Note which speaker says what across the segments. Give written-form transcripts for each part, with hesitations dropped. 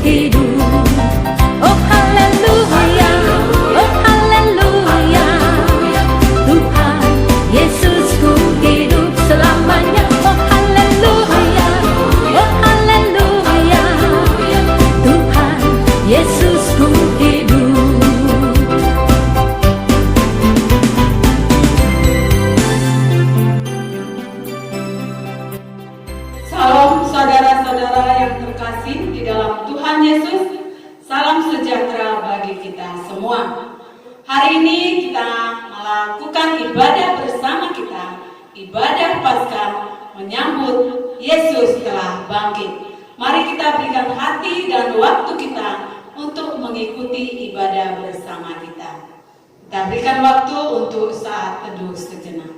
Speaker 1: hidup. Oh haleluya, oh haleluya, Tuhan Yesusku hidup selamanya. Oh haleluya, oh haleluya, Tuhan Yesusku hidup.
Speaker 2: Salam saudara-saudara yang terkasih di dalam Tuhan Yesus. Salam sejahtera bagi kita semua. Hari ini kita melakukan ibadah bersama kita, ibadah Paskah menyambut Yesus telah bangkit. Mari kita berikan hati dan waktu kita untuk mengikuti ibadah bersama kita. Kita berikan waktu untuk saat teduh sejenak.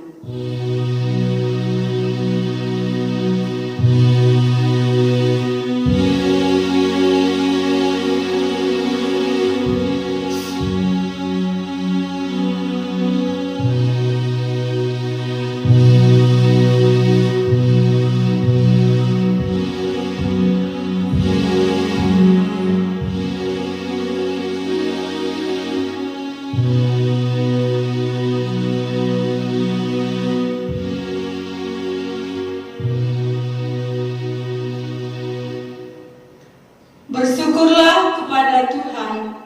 Speaker 2: Bersyukurlah kepada Tuhan,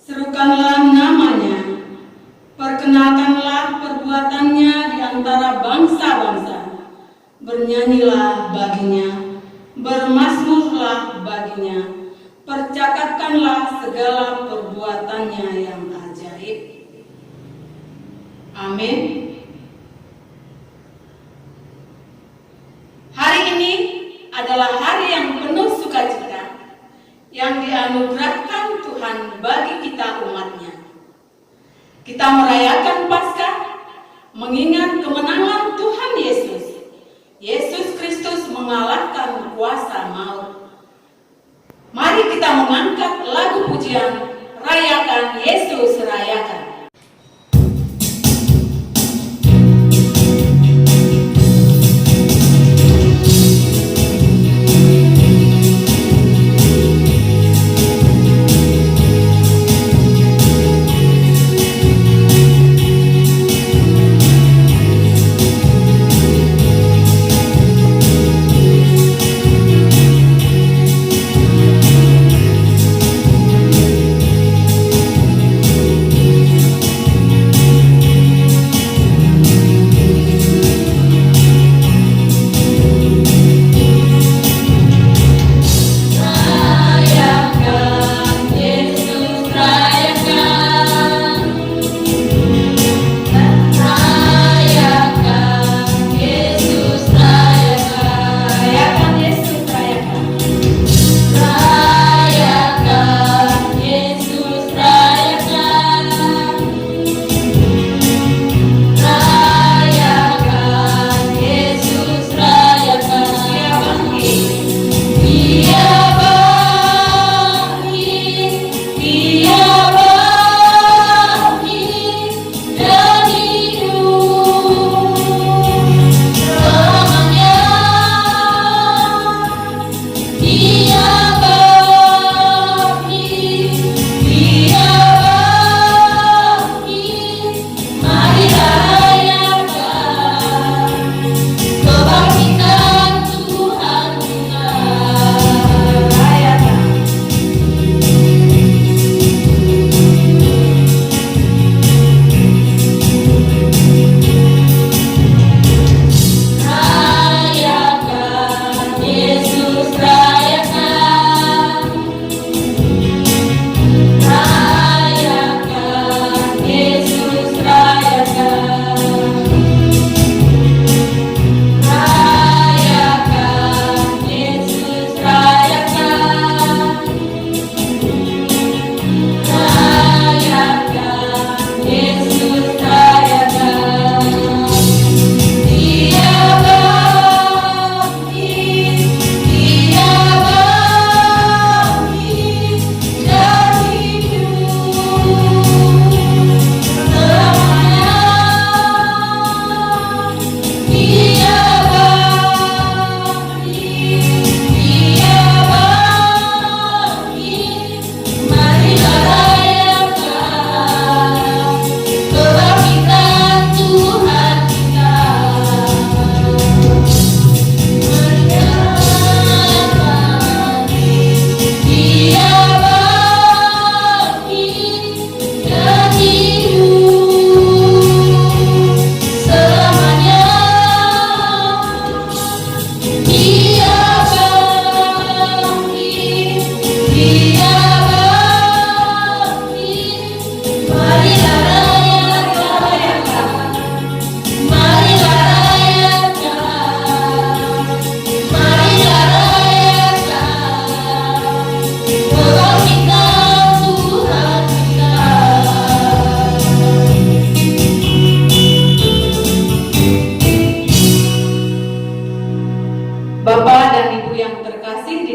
Speaker 2: serukanlah namanya, perkenalkanlah perbuatannya di antara bangsa-bangsa, bernyanyilah baginya, bermazmurlah baginya, percakapkanlah segala perbuatannya yang ajaib. Amin. Hari ini adalah hari yang penuh sukacita yang dianugerahkan Tuhan bagi kita umatnya. Kita merayakan Paskah mengingat kemenangan Tuhan Yesus. Yesus Kristus mengalahkan kuasa maut. Mari kita mengangkat lagu pujian, Rayakan Yesus Rayakan.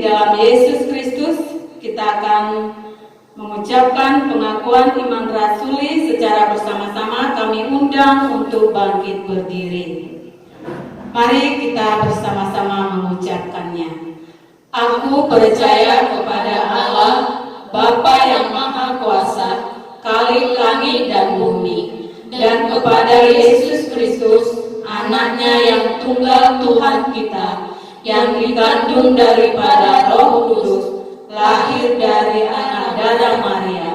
Speaker 2: dalam Yesus Kristus, kita akan mengucapkan pengakuan iman rasuli secara bersama-sama. Kami undang untuk bangkit berdiri. Mari kita bersama-sama mengucapkannya. Aku percaya kepada Allah, Bapa yang Maha Kuasa, Khalik langit dan bumi, dan kepada Yesus Kristus, Anaknya yang tunggal Tuhan kita, yang dikandung daripada Roh Kudus, lahir dari anak darah Maria,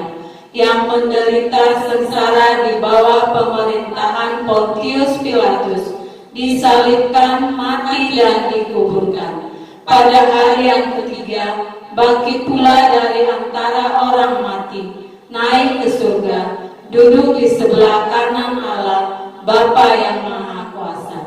Speaker 2: yang menderita sengsara di bawah pemerintahan Pontius Pilatus, disalibkan, mati dan dikuburkan. Pada hari yang ketiga, bangkit pula dari antara orang mati, naik ke surga, duduk di sebelah kanan Allah, Bapa yang Maha Kuasa.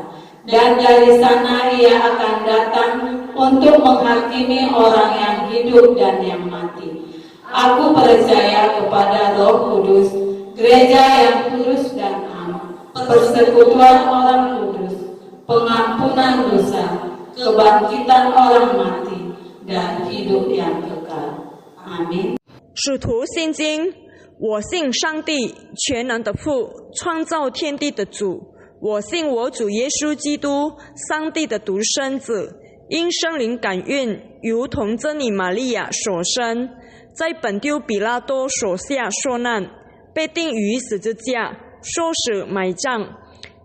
Speaker 2: Dan dari sana Ia akan datang untuk menghakimi orang yang hidup dan yang mati. Aku percaya kepada Roh Kudus, gereja yang kudus dan am, persekutuan orang kudus, pengampunan dosa, kebangkitan orang mati, dan hidup yang kekal. Amin.
Speaker 3: 使徒信经，我信上帝全能的父，创造天地的主。我信我主耶稣基督，上帝的独生子，因圣灵感孕，如同真理玛利亚所生，在本丢比拉多手下受难，被钉于十字架，受死埋葬。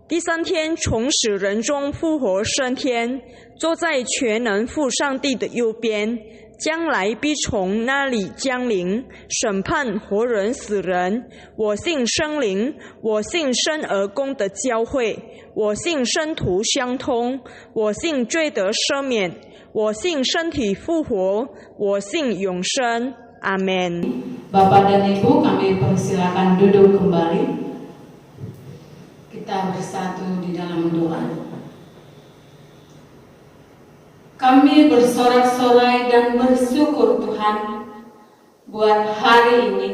Speaker 3: 第三天从死人中复活升天，坐在全能父上帝的右边，将来必从那里降临，审判活人死人。我信圣灵，我信生而公的教会，我信圣徒相通，我信罪得赦免，我信身体复活，我信永生。阿们。
Speaker 2: Bapak dan Ibu, kami persilakan duduk kembali. Kita bersatu di dalam doa. Kami bersorak-sorai dan bersyukur Tuhan buat hari ini.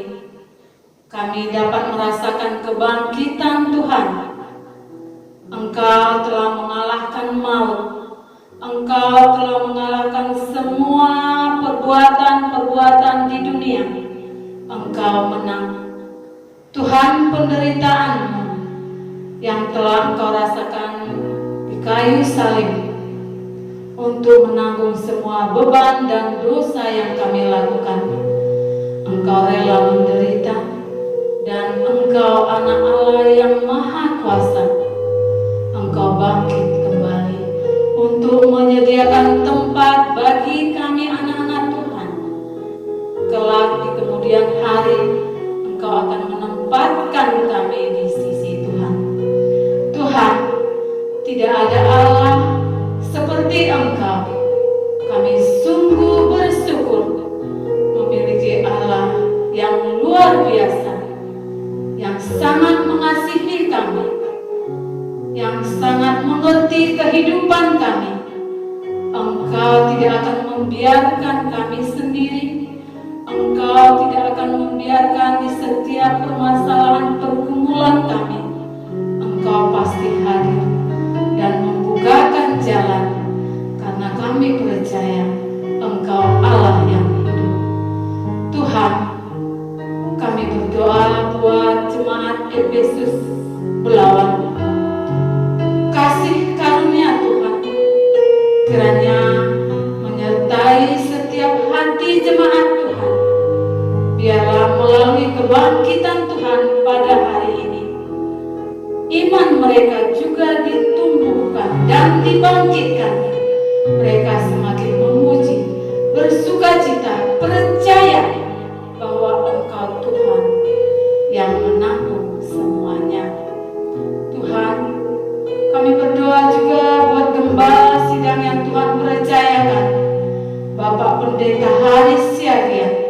Speaker 2: Kami dapat merasakan kebangkitan Tuhan. Engkau telah mengalahkan maut. Engkau telah mengalahkan semua perbuatan-perbuatan di dunia. Engkau menang. Tuhan, penderitaan yang telah Engkau rasakan di kayu salib untuk menanggung semua beban dan dosa yang kami lakukan. Engkau rela menderita, dan Engkau anak Allah yang Maha Kuasa. Engkau bangkit kembali untuk menyediakan tempat bagi kami anak-anak Tuhan. Kelak di kemudian hari, Engkau akan menempatkan kami di sisi Tuhan. Tuhan, tidak ada Allah seperti Engkau. Kami sungguh bersyukur memiliki Allah yang luar biasa, yang sangat mengasihi kami, yang sangat mengerti kehidupan kami. Engkau tidak akan membiarkan kami sendiri. Engkau tidak akan membiarkan di setiap permasalahan pergumulan kami. Engkau pasti hadir dan membukakan jalan, karena kami percaya Engkau Allah yang hidup. Tuhan, kami berdoa buat jemaat Efesus Belawan. Kasih karunia Tuhan kiranya menyertai setiap hati jemaat Tuhan. Biarlah melalui kebangkitan Tuhan pada hari ini, iman mereka juga ditumbuhkan dan dibangkitkan. Mereka semakin memuji, bersukacita, percaya bahwa Engkau Tuhan yang menanggung semuanya. Tuhan, kami berdoa juga buat gembala sidang yang Tuhan percayakan, Bapak Pendeta Haris Siagian.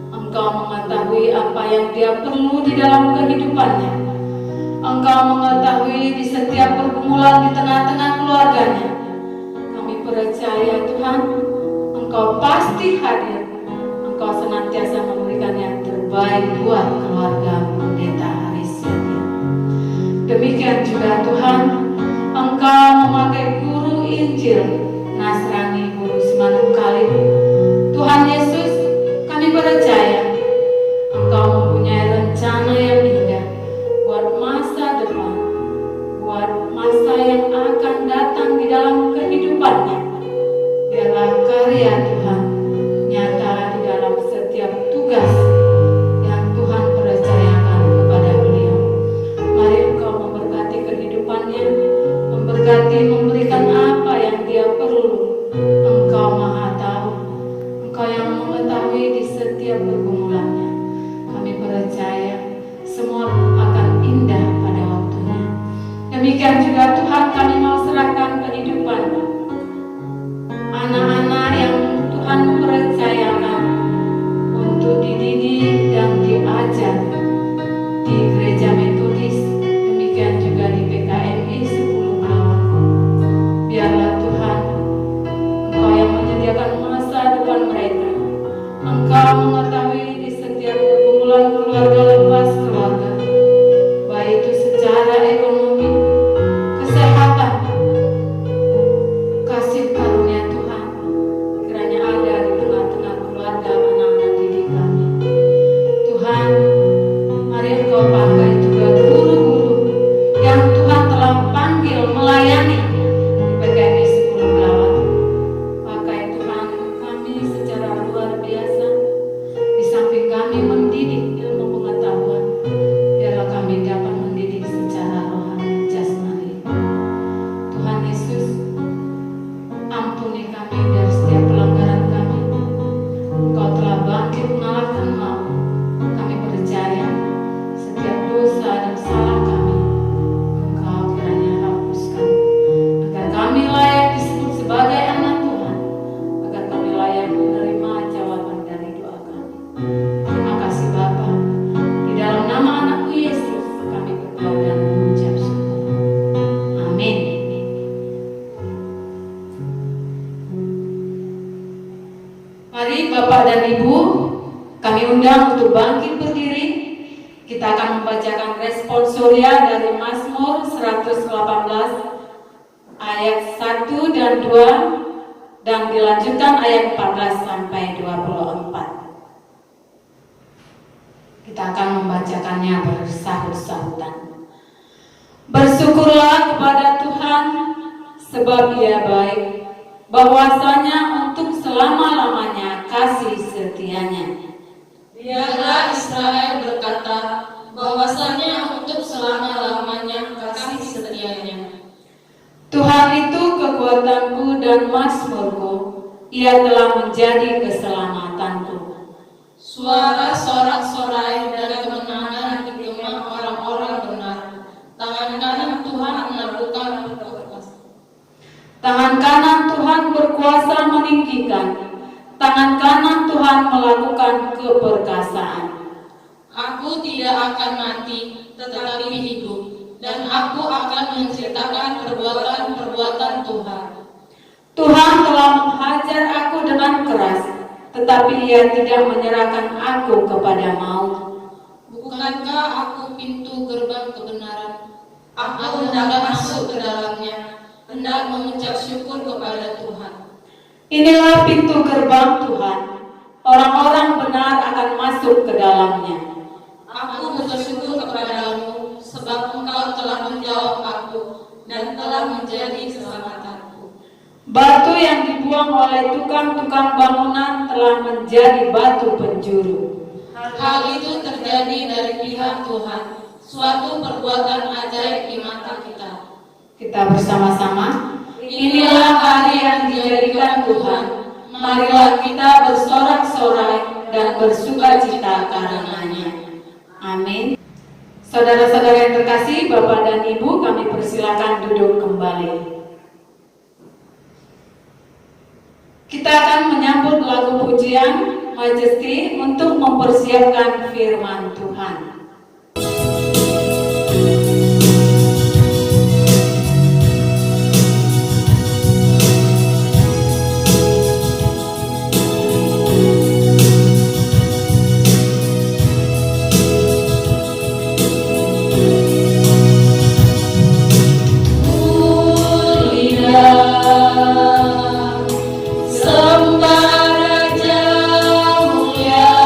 Speaker 2: Engkau mengetahui apa yang dia perlu di dalam kehidupannya. Engkau mengetahui di setiap pergumulan di tengah-tengah keluarganya. Kami percaya Tuhan, Engkau pasti hadir. Engkau senantiasa memberikan yang terbaik buat keluarga Pendeta Haris Siagian. Demikian juga Tuhan, Engkau memakai guru Injil Nasrani Guru Semangat karya Tuhan nyata di dalam setiap tugas yang Tuhan percayakan kepada beliau. Mari Engkau memberkati kehidupannya, memberkati, memberikan apa yang dia perlu. Engkau Maha Tahu, Engkau yang mengetahui di setiap pergumulannya. Kami percaya semua akan indah pada waktunya. Demikian juga Tuhan, kami mau serahkan kehidupan anak-anak yang Tuhan percayakan untuk dididik dan diajar di gereja Metodis, demikian juga di PKMI 10 Belawan. Biarlah Tuhan, Engkau yang menyediakan masa depan mereka. Engkau mengetahui di setiap pergumulan keluarga, lepas keluarga, baik itu secara ekonomi, kesehatan, kasih karunia Tuhan kiranya ada di tengah-tengah keluarga anak-anak didik kami. Tuhan, mari Engkau pakai juga guru-guru yang Tuhan telah panggil melayani di PKMI 10 Belawan. Pakai Tuhan kami secara luar biasa. Di samping kami mendidik ilmu pengetahuan, biarlah kami dapat mendidik secara rohani jasmani. Tuhan Yesus, ampuni kami dari setiap pelanggaran kami. Engkau telah bangkit mengalahkan maut. Kami percaya setiap dosa dan salah kami Engkau kiranya hapuskan, agar kami layak disebut sebagai anak Tuhan, agar kami layak menerima jawaban dari doa kami. Terima kasih Bapa. Di dalam nama anakmu Yesus kami berdoa dan mengucap syukur. Amin. Mari Bapak dan Ibu, kami undang untuk bangkit berdiri. Kita akan membacakan responsoria dari Mazmur 118 ayat 1 dan 2 dan dilanjutkan ayat 14 sampai 24. Kita akan membacakannya bersahut-sahutan. Bersyukurlah kepada Tuhan sebab Ia baik, bahwasanya untuk selama-lamanya kasih setianya.
Speaker 4: Biarlah Israel berkata, bahwasanya untuk selama-lamanya kasih setianya.
Speaker 2: Tuhan itu kekuatanku dan mazmurku, Ia telah menjadi keselamatanku.
Speaker 4: Suara sorak-sorai dan kemenangan digema orang-orang benar. Tangan kanan Tuhan melakukan berkuasa.
Speaker 2: Tangan kanan Tuhan berkuasa meninggikan, tangan kanan Tuhan melakukan keperkasaan.
Speaker 4: Aku tidak akan mati, tetapi hidup, dan aku akan menceritakan perbuatan-perbuatan Tuhan.
Speaker 2: Tuhan telah menghajar aku dengan keras, tetapi Ia tidak menyerahkan aku kepada maut.
Speaker 4: Bukankah aku pintu gerbang kebenaran? Aku hendak masuk ke dalamnya, hendak mengucap syukur kepada Tuhan.
Speaker 2: Inilah pintu gerbang Tuhan, orang-orang benar akan masuk ke dalamnya.
Speaker 4: Aku bersyukur kepadamu, sebab Engkau telah menjawab aku dan telah menjadi keselamatanku.
Speaker 2: Batu yang dibuang oleh tukang-tukang bangunan telah menjadi batu penjuru.
Speaker 4: Hal itu terjadi dari pihak Tuhan, suatu perbuatan ajaib di mata kita.
Speaker 2: Kita bersama-sama. Inilah hari yang dijadikan Tuhan. Marilah kita bersorak-sorai dan bersukacita karenanya. Amin. Saudara-saudara yang terkasih, Bapak dan Ibu, kami persilakan duduk kembali. Kita akan menyambut lagu pujian Majesty untuk mempersiapkan firman Tuhan.
Speaker 4: Sembah Raja mulia,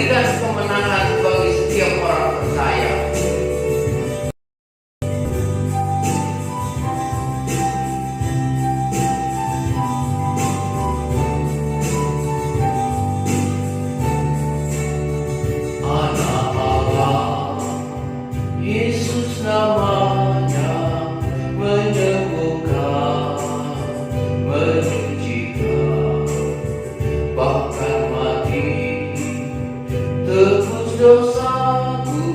Speaker 5: memberikan kemenangan bagi setiap orang percaya. Anak Allah, Yesus namanya, menyembuhkan, menyucikan, bahkan mati tebus dosaku,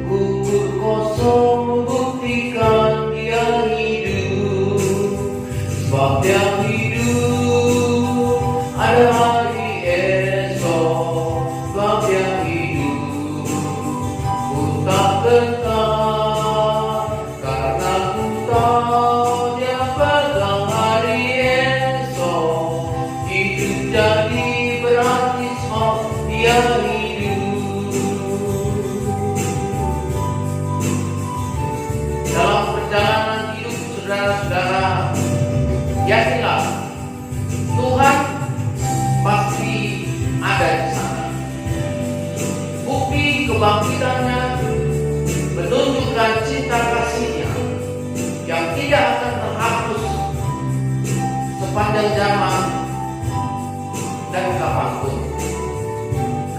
Speaker 5: kubur kosong membuktikan dia hidup. Sebab dia hidup, ada hari esok. Sebab dia hidup, ku tak gentar, karena ku tahu dia pegang hari esok. Hidup jadi berarti sebab dia hidup. Dalam perjalanan hidup saudara-saudara, yakinlah Tuhan pasti ada di sana. Bukti kebangkitannya menunjukkan cinta kasihnya yang tidak akan terhapus sepanjang zaman dan kapanpun.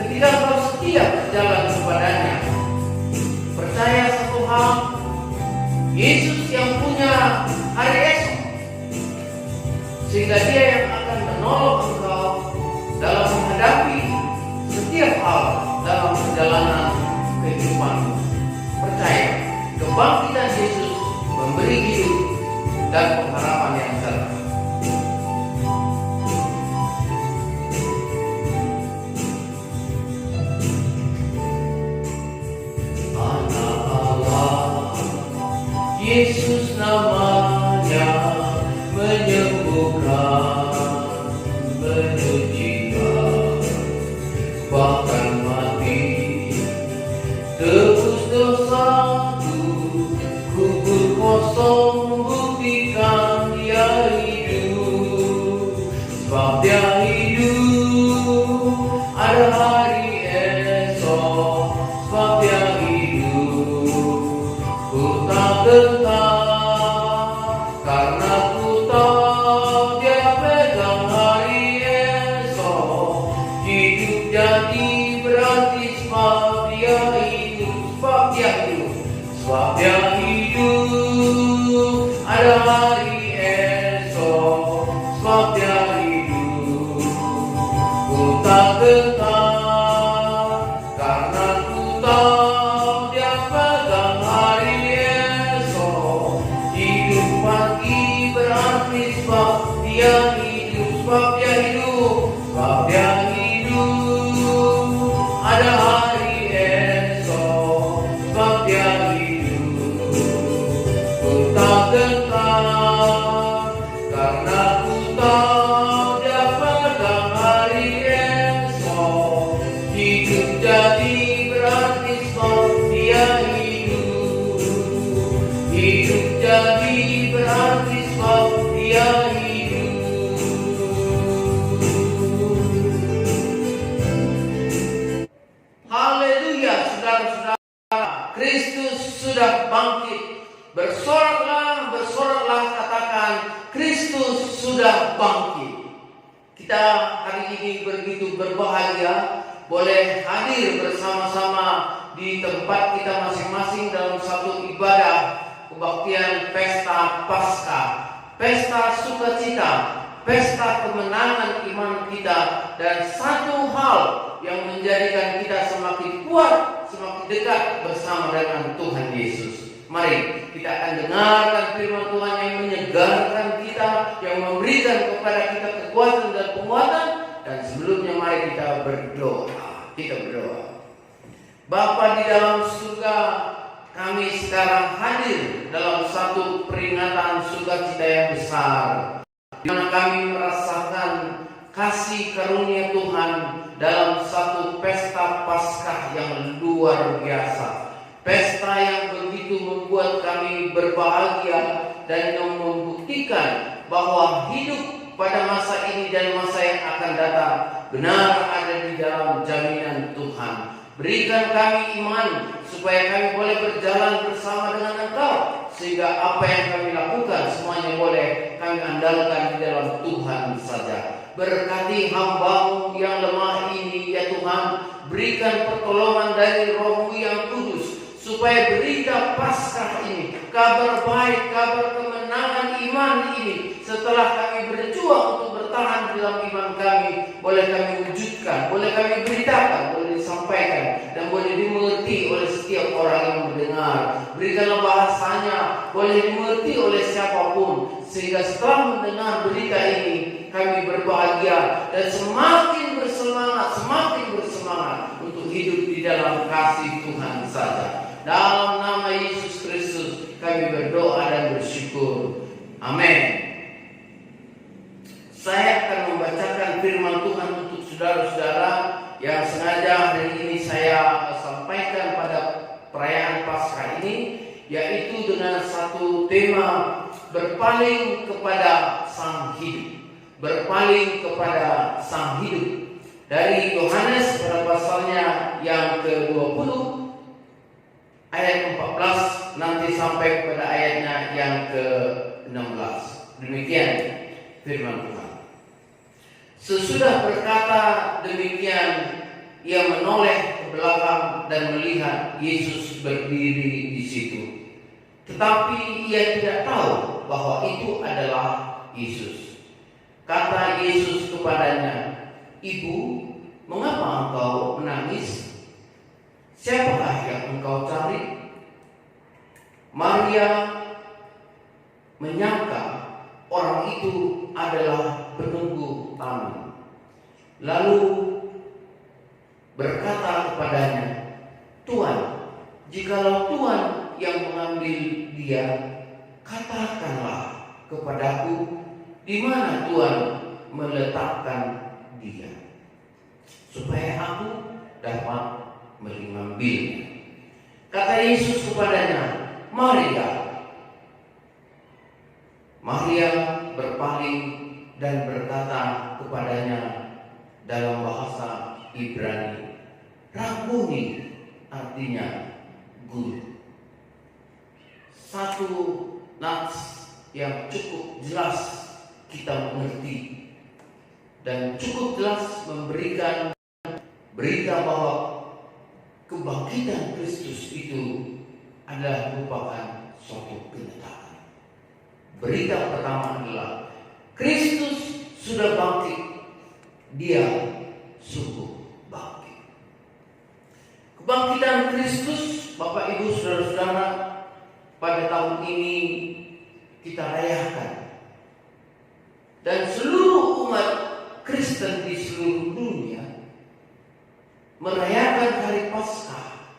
Speaker 5: Ketika kau setia berjalan kepadanya, percaya satu hal, Yesus yang punya hari esok, sehingga dia yang akan menolong engkau dalam menghadapi setiap hal dalam perjalanan kehidupanmu. Percaya, kebangkitan Yesus memberi hidup dan pengharapan yang cerah. Anak Allah, Yesus namanya, menyembuhkan, menyucikan, bahkan mati tebus dosaku, kubur kosong membuktikan dia hidup. Sebab dia hidup, ada hari esok. Sebab dia hidup, ku tak gentar, karena ku tahu dia pegang hari esok. Hidup jadi berarti sebab dia hidup. Sebab dia hidup, sebab dia hidup, ada hari esok. Sebab dia hidup, ku tak gentar, karena ku tahu dia pegang hari esok. Hidup pagi berarti sebab dia hidup. Sebab dia hidup, sebab dia hidup, ada hari esok. Sebab dia hidup, ku tak gentar, karena ku tahu dia pegang hari esok. Hidup jadi berarti sebab dia hidup. Hidup jadi berarti sebab dia hidup. Haleluya, saudara-saudara, Kristus sudah bangkit. Bersoraklah, bersoraklah, katakan Kristus sudah bangkit. Kita hari ini begitu berbahagia boleh hadir bersama-sama di tempat kita masing-masing dalam satu ibadah kebaktian pesta Paskah, pesta sukacita, pesta kemenangan iman kita, dan satu hal yang menjadikan kita semakin kuat, semakin dekat bersama dengan Tuhan Yesus. Mari kita akan dengarkan firman Tuhan yang menyegarkan kita, yang memberikan kepada kita kekuatan dan penguatan. Dan sebelumnya mari kita berdoa. Kita berdoa. Bapa di dalam surga, kami sekarang hadir dalam satu peringatan sukacita yang besar, di mana kami merasakan kasih karunia Tuhan dalam satu pesta Paskah yang luar biasa. Pesta yang begitu membuat kami berbahagia dan yang membuktikan bahwa hidup pada masa ini dan masa yang akan datang benar ada di dalam jaminan Tuhan. Berikan kami iman supaya kami boleh berjalan bersama dengan Engkau, sehingga apa yang kami lakukan semuanya boleh kami andalkan di dalam Tuhan saja. Berkati hamba-Mu yang lemah ini ya Tuhan, berikan pertolongan dari Roh-Mu yang kudus, supaya berita Paskah ini, kabar baik, kabar kemenangan iman ini, setelah kami berjuang untuk bertahan dalam iman kami, boleh kami wujudkan, boleh kami beritakan, boleh disampaikan, dan boleh dimengerti oleh setiap orang yang mendengar. Berikanlah bahasanya boleh dimengerti oleh siapapun, sehingga setelah mendengar berita ini kami berbahagia dan semakin bersemangat untuk hidup di dalam kasih Tuhan saja. Dalam nama Yesus Kristus kami berdoa dan bersyukur. Amin. Saya akan membacakan firman Tuhan untuk saudara-saudara yang sengaja hari ini saya sampaikan pada perayaan Paskah ini, yaitu dengan satu tema berpaling kepada Sang Hidup. Berpaling kepada Sang Hidup. Dari Yohanes pada pasalnya yang ke-20 ayat 14 nanti sampai kepada ayatnya yang ke-16. Demikian firman Tuhan. Sesudah berkata demikian, ia menoleh ke belakang dan melihat Yesus berdiri di situ. Tetapi ia tidak tahu bahwa itu adalah Yesus. Kata Yesus kepadanya, "Ibu, mengapa engkau menangis? Siapakah yang engkau cari?" Maria menyangka orang itu adalah penunggu tamu. Lalu berkata kepadanya, "Tuan, jikalau Tuhan yang mengambil dia, katakanlah kepadaku di mana Tuhan meletakkan dia, supaya aku dapat mengambilnya." Kata Yesus kepadanya, "Maria." Maria berpaling dan berkata kepadanya dalam bahasa Ibrani, "Rabuni," artinya guru. Satu nats yang cukup jelas kita mengerti dan cukup jelas memberikan berita bahwa kebangkitan Kristus itu adalah merupakan suatu kenyataan. Berita pertama adalah Kristus sudah bangkit. Dia sungguh bangkit. Kebangkitan Kristus, Bapak Ibu Saudara-saudara, pada tahun ini kita rayakan. Dan seluruh umat Kristen di seluruh dunia merayakan hari Paskah,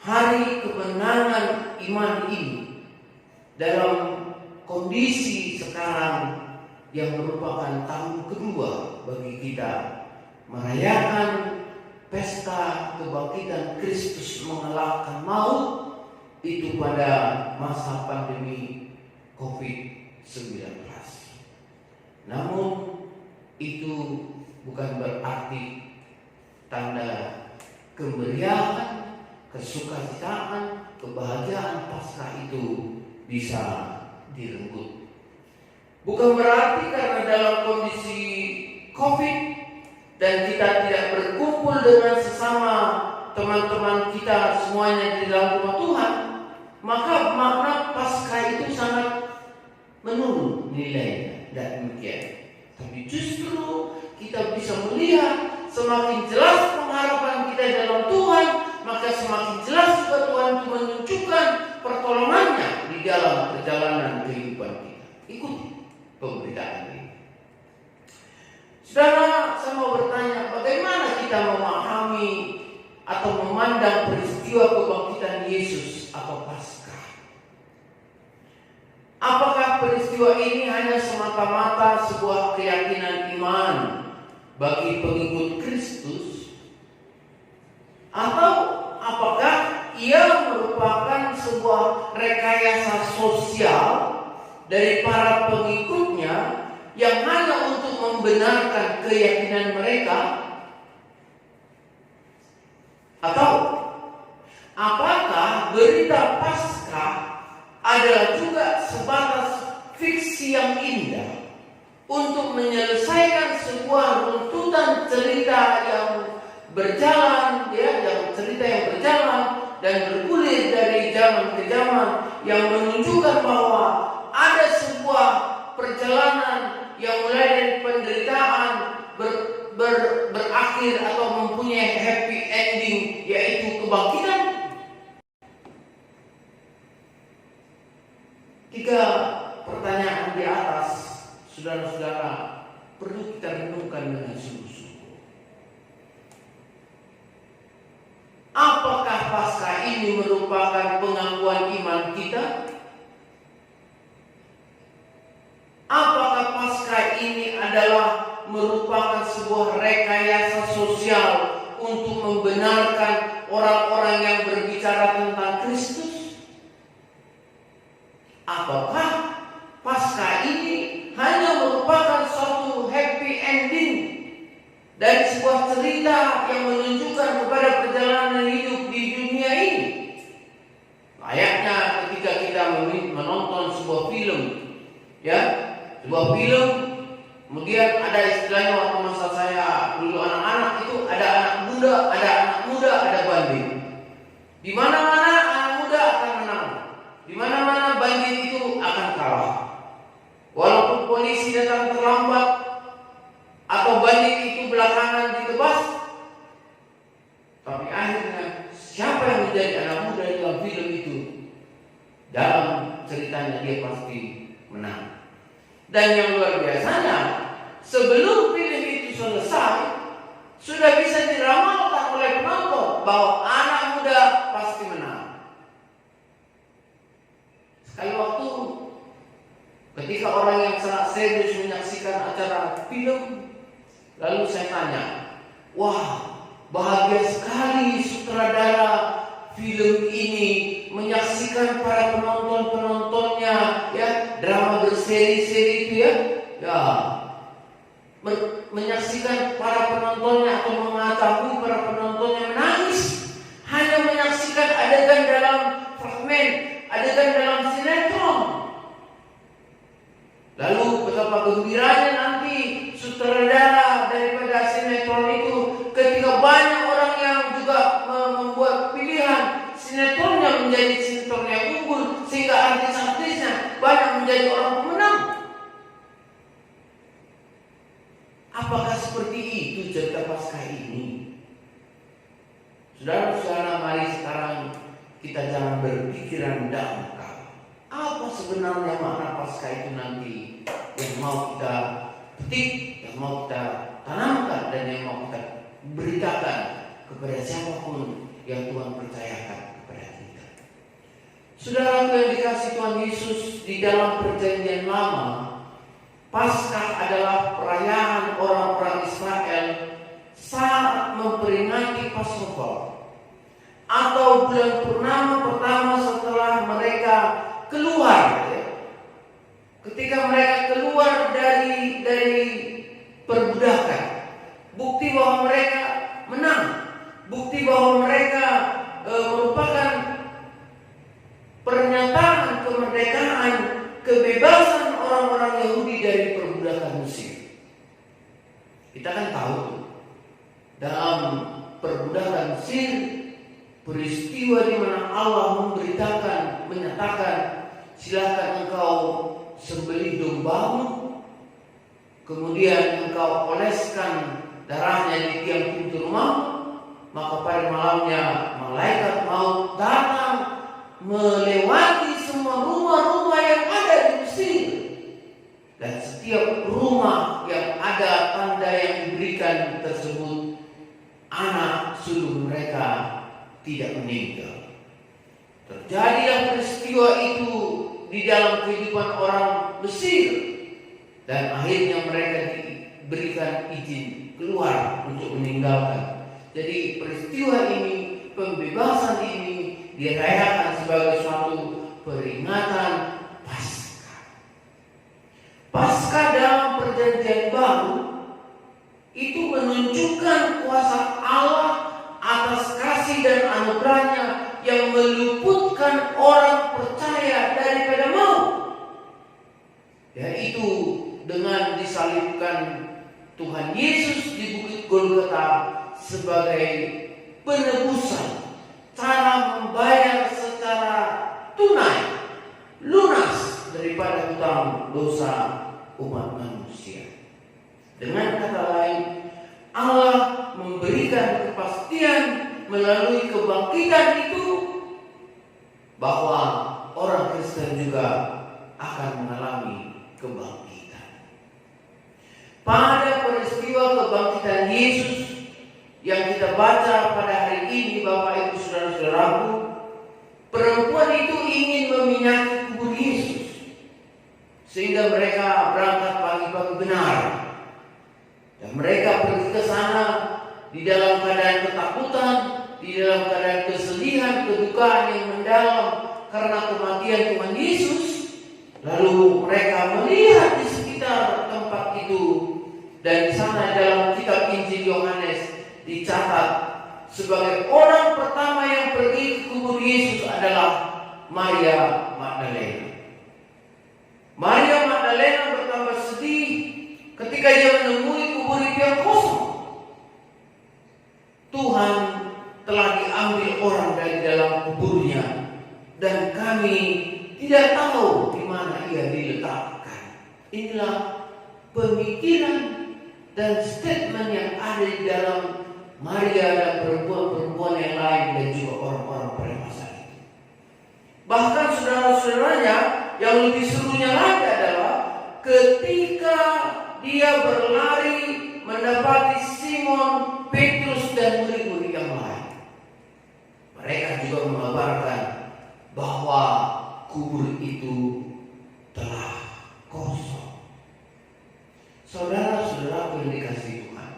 Speaker 5: hari kemenangan iman ini, dalam kondisi sekarang yang merupakan tahun kedua bagi kita merayakan pesta kebangkitan Kristus mengalahkan maut itu pada masa pandemi COVID-19. Namun itu bukan berarti tanda kemeriahan, kesukacitaan, kebahagiaan Paskah itu bisa direnggut. Bukan berarti karena dalam kondisi COVID dan kita tidak berkumpul dengan sesama teman-teman kita semuanya di dalam rumah Tuhan, maka makna Paskah itu sangat menurun nilainya, dan demikian. Tapi justru kita bisa melihat semakin jelas pengharapan kita dalam Tuhan, maka semakin jelas juga Tuhan itu menunjukkan pertolongannya di dalam perjalanan kehidupan kita. Ikuti pemberitaan ini. Saudara, saya mau bertanya, bagaimana kita memahami atau memandang peristiwa kebangkitan Yesus atau Paskah? Apakah peristiwa ini hanya semata-mata sebuah keyakinan iman bagi pengikut Kristus, atau apakah ia merupakan sebuah rekayasa sosial dari para pengikutnya yang hanya untuk membenarkan keyakinan mereka Atau apakah berita Paskah adalah juga sebatas fiksi yang indah untuk menyelesaikan sebuah runtutan cerita yang berjalan, cerita yang berjalan dan bergulir dari zaman ke zaman, yang menunjukkan bahwa ada sebuah perjalanan yang mulai dari penderitaan berakhir atau mempunyai happy ending, yaitu kebangkitan. 3 pertanyaan di atas, saudara-saudara, perlu kita renungkan dengan sungguh-sungguh. Apakah Paskah ini merupakan pengakuan iman kita? Apakah Paskah ini adalah merupakan sebuah rekayasa sosial untuk membenarkan orang-orang yang berbicara tentang Kristus? Apakah Paskah ini hanya merupakan suatu happy ending dari sebuah cerita yang menunjukkan kepada perjalanan hidup di dunia ini? Layaknya ketika kita menonton sebuah film, sebuah film, kemudian ada istilahnya waktu masa saya dulu anak-anak itu ada anak muda, ada bandit. Di mana-mana anak muda akan menang, di mana-mana bandit itu akan kalah. Walaupun polisi datang terlambat atau bandit itu belakangan ditebas, tapi akhirnya siapa yang menjadi anak muda dalam film itu, dalam ceritanya dia pasti menang. Dan yang luar biasanya, sebelum film itu selesai, sudah bisa diramalkan oleh penonton bahwa anak muda pasti menang. Sekali waktu, ketika orang yang sangat serius menyaksikan acara film, lalu saya tanya, wah, bahagia sekali sutradara film ini menyaksikan para penontonnya, drama berseri-seri itu menyaksikan para penontonnya atau mengetahui para penontonnya menangis hanya menyaksikan adegan dalam fragmen, adegan dalam sinetron. Lalu betapa gembiranya nanti sutradara daripada sinetron itu ketika banyak orang yang juga membuat pilihan sinetronnya menjadi sinetron yang unggul, sehingga artis-artisnya banyak menjadi orang pemenang. Apakah seperti itu cerita Paskah ini? Saudara-saudara, mari sekarang kita jangan berpikiran dangkal. Apa sebenarnya makna Paskah itu nanti yang mau kita petik, yang mau kita tanamkan, dan yang mau kita beritakan kepada siapapun yang Tuhan percayakan kepada kita. Saudara yang dikasih Tuhan Yesus, di dalam perjanjian lama, Paskah adalah perayaan orang-orang Israel saat memperingati Passover atau bulan purnama pertama setelah mereka keluar. Ketika mereka keluar dari perbudakan, bukti bahwa mereka menang, bukti bahwa mereka merupakan pernyataan kemerdekaan, kebebasan orang-orang Yahudi dari perbudakan Mesir. Kita kan tahu dalam perbudakan Mesir, peristiwa di mana Allah memberitakan, menyatakan, silakan engkau sembelih dombamu, kemudian engkau oleskan darahnya di tiang pintu rumah, maka pada malamnya malaikat maut datang melewati semua rumah-rumah yang ada di Mesir, dan setiap rumah yang ada tanda yang diberikan tersebut, anak sulung mereka tidak meninggal. Terjadilah peristiwa itu di dalam kehidupan orang Mesir, dan akhirnya mereka diberikan izin keluar untuk meninggalkan. Jadi peristiwa ini, pembebasan ini dirayakan sebagai suatu peringatan Paskah. Paskah dalam perjanjian baru itu menunjukkan kuasa Allah atas kasih kasih dan anugerahnya yang meluputkan orang percaya daripada maut, yaitu dengan disalibkan Tuhan Yesus di Bukit Golgota sebagai penebusan, cara membayar secara tunai, lunas daripada hutang dosa umat manusia. Dengan kata lain, Allah memberikan kepastian melalui kebangkitan itu bahwa orang Kristen juga akan mengalami kebangkitan. Pada peristiwa kebangkitan Yesus yang kita baca pada hari ini, Bapak Ibu Saudara-saudaraku, perempuan itu ingin meminyaki kubur Yesus sehingga mereka berangkat pagi-pagi benar, dan mereka pergi ke sana di dalam keadaan ketakutan, di dalam keadaan kesedihan, kedukaan yang mendalam karena kematian Tuhan Yesus. Lalu mereka melihat di sekitar tempat itu, dan di sana dalam kitab Injil Yohanes dicatat sebagai orang pertama yang pergi ke kubur Yesus adalah Maria Magdalena. Maria Magdalena bertambah sedih ketika ia menemui kubur itu yang kosong. Tuhan telah diambil orang dari dalam kuburnya, dan kami tidak tahu di mana ia diletakkan. Inilah pemikiran dan statement yang ada di dalam Maria dan perempuan-perempuan yang lain dan juga orang-orang pada masa itu. Bahkan saudara-saudaranya, yang lebih serunya lagi adalah ketika dia berlari mendapati Simon, Petrus dan murid-murid yang lain, mereka juga mengabarkan bahwa kubur itu telah kosong. Saudara-saudara yang dikasihi Tuhan,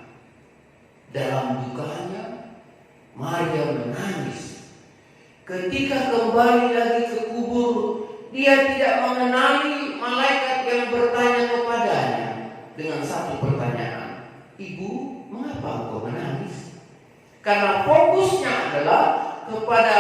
Speaker 5: dalam dukanya Maria menangis. Ketika kembali lagi ke kubur, dia tidak mengenali malaikat yang bertanya kepadanya dengan satu pertanyaan, "Ibu, mengapa engkau menangis?" Karena fokusnya adalah kepada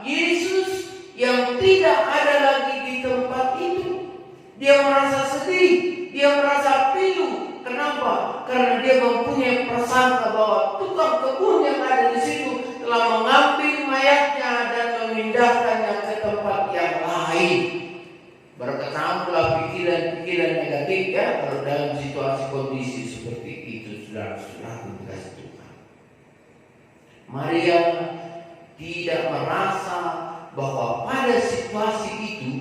Speaker 5: Yesus yang tidak ada lagi di tempat itu. Dia merasa sedih, dia merasa pilu. Kenapa? Karena dia mempunyai prasangka bahwa tukang kebun yang ada di situ telah mengambil mayatnya dan memindahkannya ke tempat yang lain. Berkecamuklah pikiran-pikiran negatif ya kalau dalam situasi kondisi seperti itu, saudara-saudara dikasih Tuhan. Maria tidak merasa bahwa pada situasi itu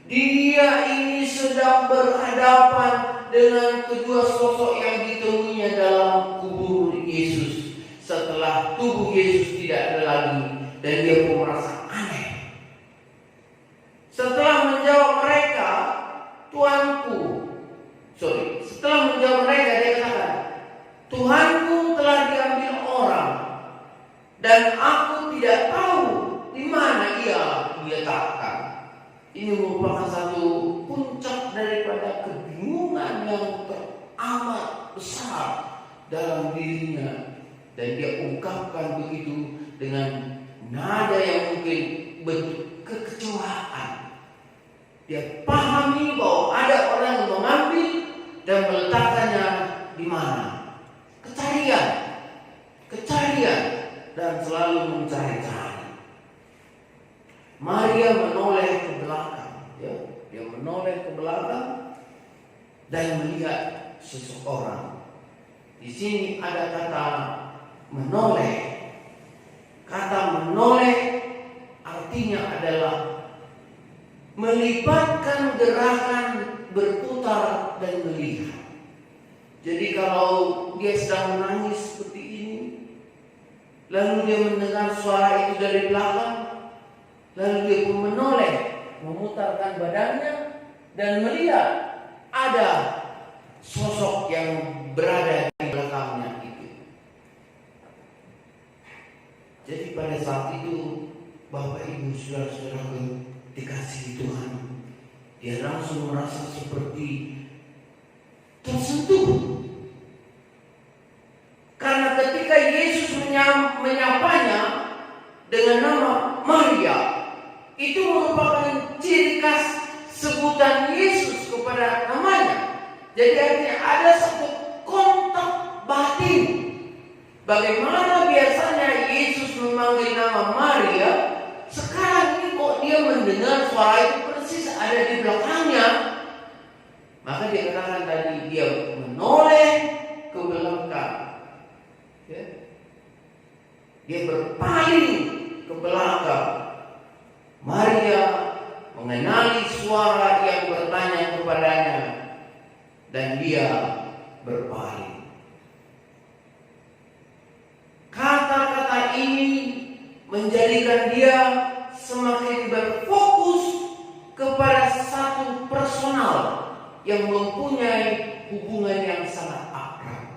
Speaker 5: dia ini sedang berhadapan dengan kedua sosok yang ditemuinya dalam kubur Yesus setelah tubuh Yesus tidak ada lagi, dan dia pun merasa aneh. Setelah menjawab mereka, setelah menjawab mereka dia katakan, "Tuhanku telah diambil orang, dan aku tidak tahu di mana ia diletakkan." Ini merupakan satu puncak daripada kebingungan yang teramat besar dalam dirinya, dan dia ungkapkan begitu dengan nada yang mungkin bentuk kekecewaan. Dia pahami bahwa ada orang yang mengambil dan meletakkannya di mana. Kecarian, dan selalu mencari-cari. Maria menoleh ke belakang, ya. Dia menoleh ke belakang dan melihat seseorang. Di sini ada kata menoleh. Kata menoleh artinya adalah melibatkan gerakan berputar dan melihat. Jadi kalau dia sedang menangis seperti ini, lalu dia mendengar suara itu dari belakang, lalu dia pun menoleh, memutarkan badannya dan melihat ada sosok yang berada di belakangnya itu. Jadi pada saat itu, Bapak Ibu saudara-saudara dikasihi Tuhan, dia langsung merasa seperti tersentuh. Karena ketika Yesus menyapanya, dengan nama Maria itu merupakan ciri khas sebutan Yesus kepada namanya. Jadi artinya ada satu kontak batin. Bagaimana biasanya Yesus memanggil nama Maria, sekarang ini kok dia mendengar suara itu persis ada di belakangnya. Maka dia katakan tadi dia menoleh ke belakang. Ya. Dia berpaling ke belakang. Maria mengenali suara yang bertanya kepadanya dan dia berpaling. Kata-kata ini menjadikan dia semakin berfokus kepada satu personal yang mempunyai hubungan yang sangat akrab.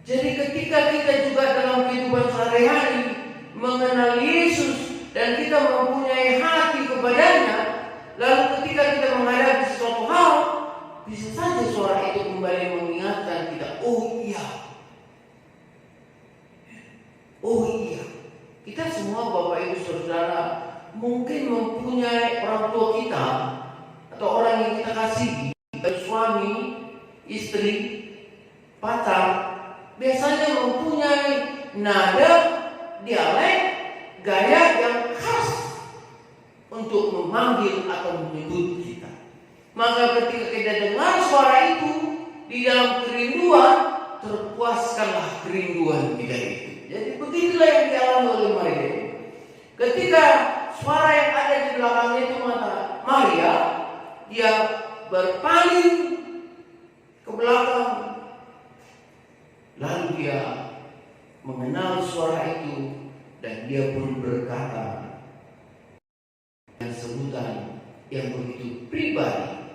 Speaker 5: Jadi ketika kita juga dalam kehidupan sehari-hari mengenal Yesus dan kita mempunyai hati kepadanya, lalu ketika kita menghadapi sesuatu hal, bisa saja suara itu kembali mengingatkan kita, oh iya, kita semua Bapak Ibu Saudara mungkin mempunyai orang tua kita atau orang yang kita kasihi, suami, istri, pacar, biasanya mempunyai nada, dialek, gaya yang khas untuk memanggil atau menyebut kita. Maka ketika kita dengar suara itu di dalam kerinduan, terpuaskanlah kerinduan kita itu. Jadi begitulah yang dialami oleh Maria. Ketika suara yang ada di belakangnya itu mengatakan Maria, dia berpaling ke belakang, lalu dia mengenal suara itu dan dia pun berkata dengan sebutan yang begitu pribadi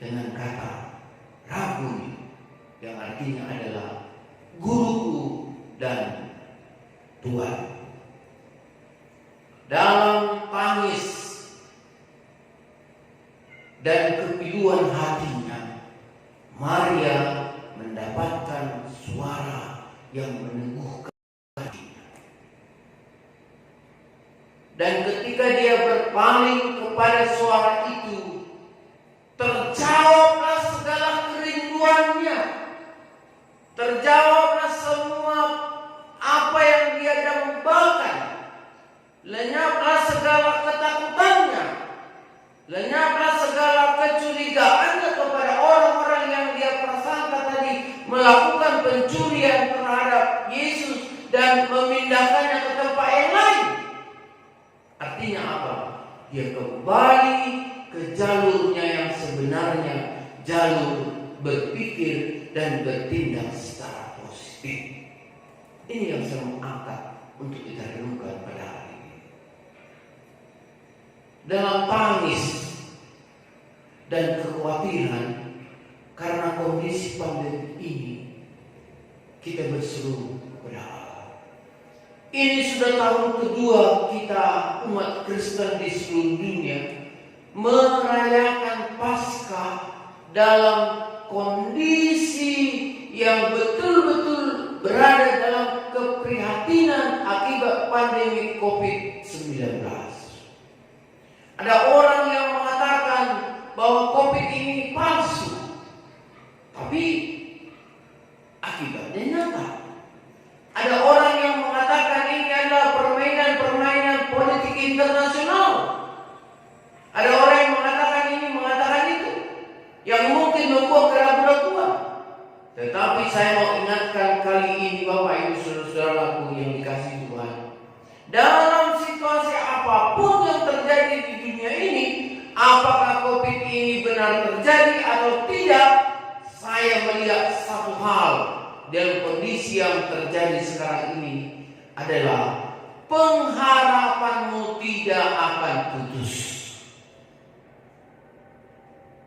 Speaker 5: dengan kata Rabuni, yang artinya adalah guruku dan Tuhan. Dalam tangis dan kepiluan hatinya, Maria mendapatkan suara yang meneguhkan hatinya. Dan ketika dia berpaling kepada suara itu, terjawablah segala kerinduannya, terjawablah semua apa yang dia dambakan, lenyaplah segala ketakutannya, lenyaplah segala kecurigaannya kepada orang-orang yang dia prasangka tadi melakukan pencurian terhadap Yesus dan memindahkannya ke tempat yang lain. Artinya apa? Dia kembali ke jalurnya yang sebenarnya, jalur berpikir dan bertindak secara positif. Ini yang saya mau angkat untuk kita renungkan pada hari ini. Dalam tangis dan kekhawatiran karena kondisi pandemi ini, kita berseru kepada Allah. Ini sudah tahun kedua kita umat Kristen di seluruh dunia merayakan Paskah dalam kondisi yang betul-betul berada dalam keprihatinan akibat pandemi COVID-19. Ada orang yang mengatakan bahwa COVID ini palsu, tapi akibatnya nyata. Ada orang yang mengatakan ini adalah permainan-permainan politik internasional. Ada orang yang mengatakan itu, yang mungkin membuat keraguan-keraguan. Tetapi saya mau ingatkan kali ini Bapak Ibu Saudara-saudaraku yang dikasihi Tuhan, dalam situasi apapun yang terjadi di dunia ini, apakah COVID ini benar terjadi atau tidak, saya melihat satu hal dalam kondisi yang terjadi sekarang ini adalah pengharapanmu tidak akan putus.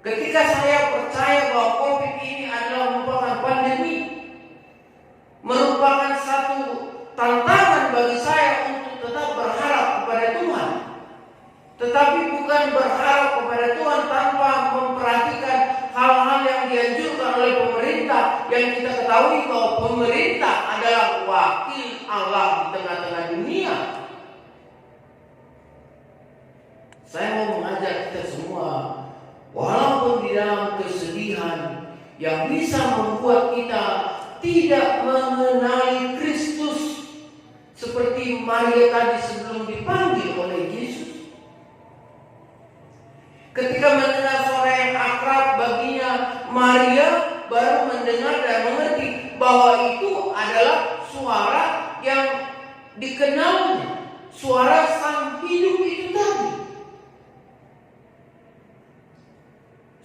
Speaker 5: Ketika saya percaya bahwa COVID ini adalah merupakan pandemi, merupakan satu tantangan bagi saya untuk tetap berharap kepada Tuhan. Tetapi bukan berharap kepada Tuhan tanpa memperhatikan hal-hal yang dianjurkan oleh pemerintah, yang kita ketahui bahwa pemerintah adalah wakil Allah di tengah-tengah dunia. Saya mau mengajak kita semua, walaupun di dalam kesedihan yang bisa membuat kita tidak mengenali Kristus seperti Maria tadi sebelum dipanggil oleh Yesus. Ketika mendengar suara yang akrab baginya, Maria baru mendengar dan mengerti bahwa itu adalah suara yang dikenalnya, suara Sang Hidup itu tadi.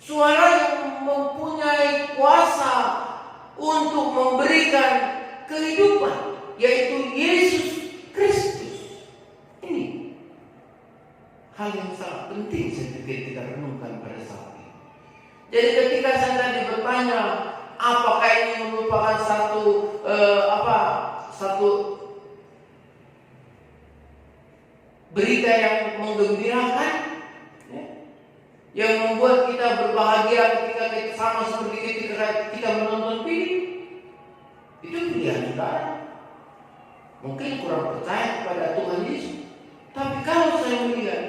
Speaker 5: Suara yang mempunyai kuasa untuk memberikan kehidupan, yaitu Yesus Kristus. Ini hal yang sangat penting saya pikir kita renungkan pada saat ini. Jadi ketika saya tadi bertanya, apakah ini merupakan satu berita yang menggembirakan, yang membuat kita berbahagia ketika kita sama seperti ketika kita menonton film? Itu pilihan kita. Mungkin kurang percaya kepada Tuhan Yesus. Tapi kalau saya melihat,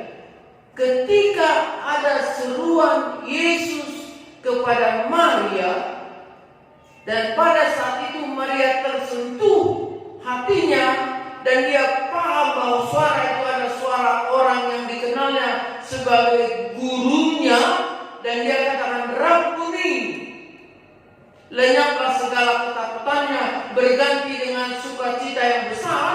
Speaker 5: ketika ada seruan Yesus kepada Maria, dan pada saat itu Maria tersentuh hatinya, dan dia paham bahwa suara itu adalah suara orang yang dikenalnya sebagai gurunya, dan dia katakan, "Rabbuni." Lenyaplah segala ketakutannya, berganti dengan sukacita yang besar.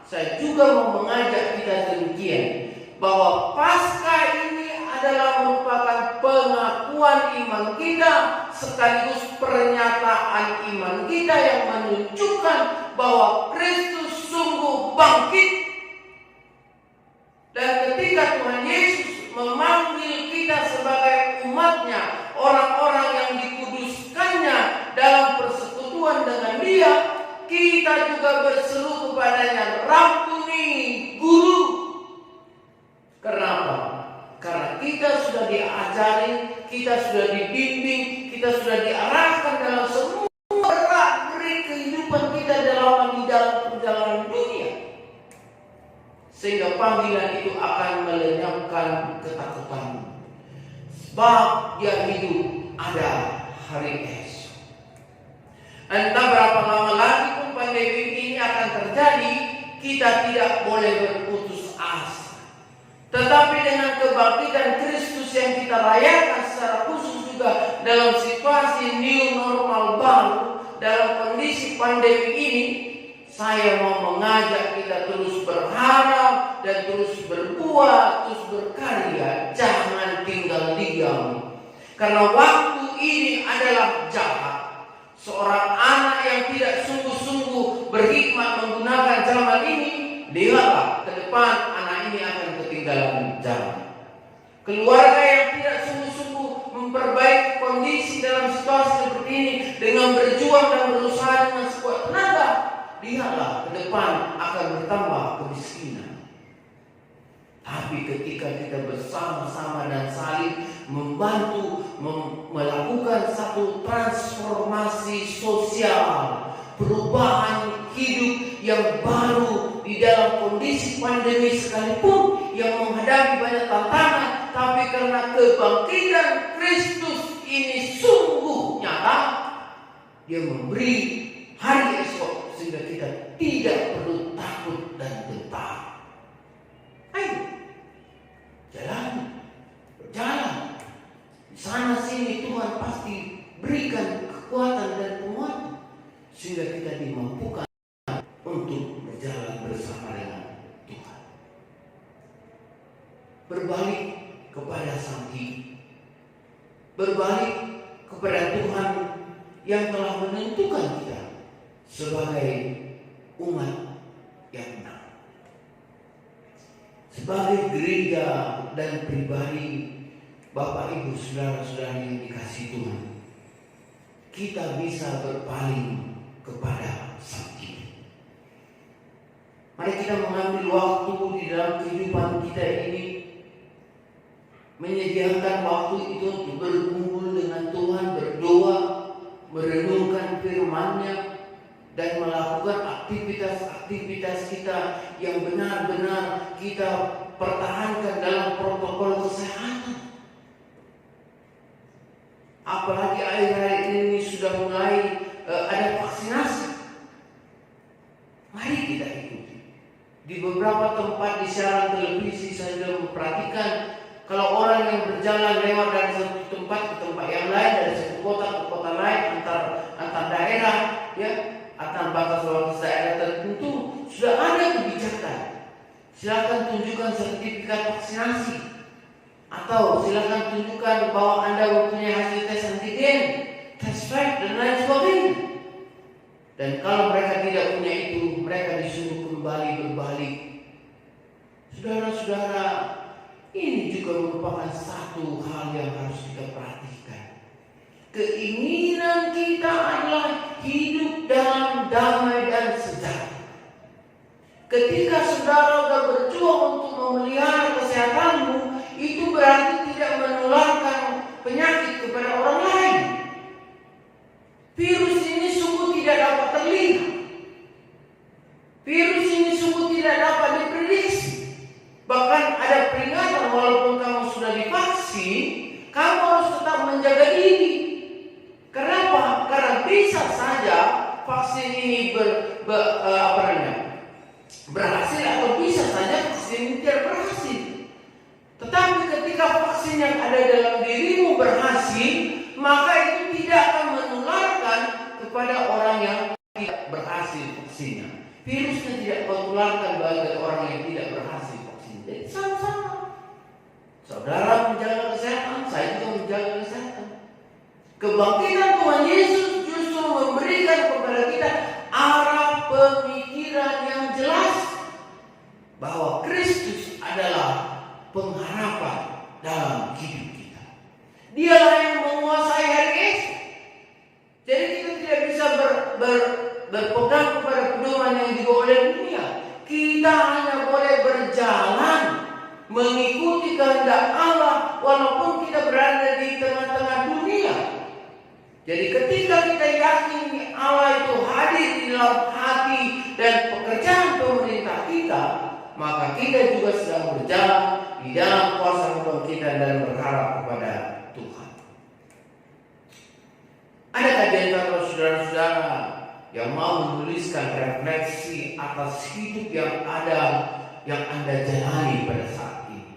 Speaker 5: Saya juga mau mengajak kita demikian, bahwa Paskah ini adalah merupakan pengakuan iman kita sekaligus pernyataan iman kita yang menunjukkan bahwa Kristus sungguh bangkit. Dan ketika Tuhan Yesus memanggil kita sebagai umatnya, orang-orang yang dikuduskannya dalam persekutuan dengan Dia, kita juga berseru kepadanya, "Rabbuni," guru. Kenapa? Karena kita sudah diajari, kita sudah dibimbing, kita sudah diarahkan dalam semua gerak-gerik kehidupan kita di dalam perjalanan dunia. Sehingga panggilan itu akan melenyapkan ketakutan. Sebab dia hidup ada hari esok. Entah berapa lama lagi pun pandemi ini akan terjadi, kita tidak boleh berputus asa. Tetapi dengan kebangkitan Kristus yang kita rayakan secara khusus juga dalam situasi new normal baru, dalam kondisi pandemi ini, saya mau mengajak kita terus berharap dan terus berbuat, terus berkarya. Jangan tinggal diam. Karena waktu ini adalah jahat. Seorang anak yang tidak sungguh-sungguh berhikmat menggunakan zaman ini, lihatlah ke depan anak ini akan ketinggalan zaman. Keluarga yang tidak sungguh-sungguh memperbaiki kondisi dalam situasi seperti ini dengan berjuang dan berusaha dengan sekuat tenaga, lihatlah ke depan akan bertambah kemiskinan. Tapi ketika kita bersama-sama dan saling membantu melakukan satu transformasi sosial, perubahan hidup yang baru di dalam kondisi pandemi sekalipun yang menghadapi banyak tantangan, tapi karena kebangkitan Kristus ini sungguh nyata, Dia memberi hari esok sehingga kita tidak perlu takut dan gentar. Ayo, berjalan. Di sana sini Tuhan pasti berikan kekuatan dan penguatan sehingga kita dimampukan untuk berjalan bersama dengan Tuhan. Berbalik kepada Sang Hidup, berbalik kepada Tuhan yang telah menentukan kita sebagai umat yang benar. Sebagai gereja dan pribadi, Bapak Ibu saudara-saudara yang dikasihi Tuhan, kita bisa berpaling kepada Sang Hidup. Mari kita mengambil waktu di dalam kehidupan kita ini, menyediakan waktu itu untuk berkumpul dengan Tuhan, berdoa, merenungkan firman-Nya, dan melakukan aktivitas-aktivitas kita yang benar-benar kita pertahankan dalam protokol kesehatan. Apalagi akhir-akhir ini sudah mulai ada vaksinasi. Mari kita ikuti. Di beberapa tempat di siaran televisi saya sudah memperhatikan kalau orang yang berjalan lewat dari satu tempat ke tempat yang lain, dari satu kota ke kota lain, antar daerah, ya, antar batas daerah tertentu, sudah ada kebijakan. Silakan tunjukkan sertifikat vaksinasi, atau silakan tunjukkan bahwa Anda mempunyai hasil tes antigen, tes swab, dan lain sebagainya. Dan kalau mereka tidak punya itu, mereka disuruh kembali berbalik. Saudara-saudara, ini juga merupakan satu hal yang harus kita perhatikan. Keinginan kita adalah hidup dalam damai dan sejahtera. Ketika saudara sudah berjuang untuk memelihara kesehatanmu, itu berarti tidak menularkan penyakit kepada orang lain. Virus ini sungguh tidak dapat terlihat. Virus ini sungguh tidak dapat diprediksi. Bahkan ada peringatan, walaupun kamu sudah divaksin, kamu harus tetap menjaga diri. Kenapa? Karena bisa saja vaksin ini berhasil, atau bisa saja vaksin ini tidak berhasil. Tetapi ketika vaksin yang ada dalam dirimu berhasil, maka itu tidak akan menularkan kepada orang yang tidak berhasil vaksinnya. Virusnya tidak menularkan bagi orang yang tidak berhasil vaksin. Jadi sama-sama. Saudara menjaga kesehatan, saya juga menjaga kesehatan. Kebangkitan Tuhan Yesus justru memberikan kepada kita arah pemikiran yang jelas bahwa Kristus adalah pengharapan dalam hidup kita. Dialah yang menguasai hari esok. Jadi kita tidak bisa berpegang kepada pedoman yang dibawa oleh dunia. Kita hanya boleh berjalan mengikuti kehendak Allah walaupun kita berada di tengah-tengah dunia. Jadi ketika kita yakin Allah itu hadir di dalam hati dan pekerjaan pemerintah kita, maka kita juga sedang berjalan di dalam kuasa roh kita dan berharap kepada Tuhan. Adakah di antara saudara-saudara yang mau menuliskan refleksi atas hidup yang Anda jalani pada saat ini,